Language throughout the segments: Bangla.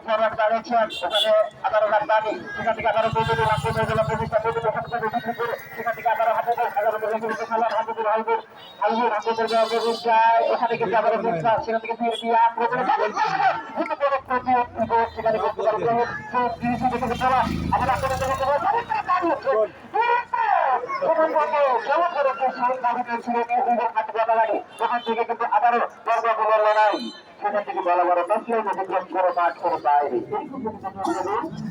ফরওয়ার্ড দাঁড়িয়েছেন ওখানে 11 রান বাকি সেখান থেকে 11 দুই রান হয়ে গেল প্রতিষ্ঠা সেখান থেকে 11 হাতে 11 খেলার হাতে হাইবুর হাইবুর হাতে যায় ওখানে কিন্তু আবার সেখান থেকে ফিরে দিয়ে সেখানে আমরা ওখান থেকে কিন্তু আবারও লড়াই সেখান থেকে বলা বড় বড় মাঠ করে বাইরে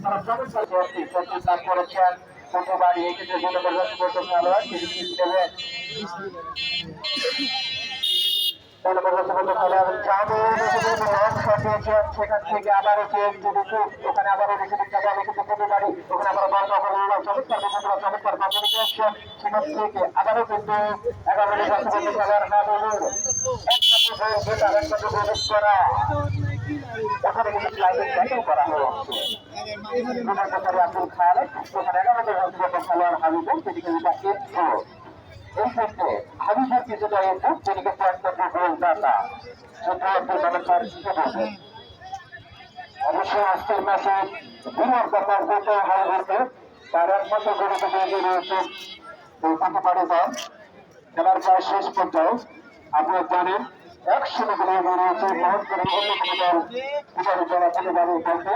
তারা চমৎকার করেছেন প্রথমবার এই ক্ষেত্রে 2 নম্বর খেলোয়াড় সেখান থেকে আবারও ওখানে আবারও ওখানে আবার চমৎকার কমিউনিকেশন সেখান থেকে আবারও কিন্তু 11 খেলার প্রবেশ করা ওখানে কিন্তু স্লাইডিং ব্যাটিং করা হয়েছে আব্দুল খালেক ওখানে 11 খেলোয়াড় হাবিবুল সেদিকে এই ক্ষেত্রে হাবিবের কিছুটা এসে তিনি দাতা অবশ্যই আজকের ম্যাচে বিরাট ব্যাপার হতে হাবিবুলকে তার একমাত্র গড়িতে দিয়ে রয়েছে কলকাতা দল খেলার প্রায় শেষ পর্যায়ে আপনারা জানেন 100 রয়েছে মহৎ করে অন্য কোনো দল বিচারিত দলের দলকে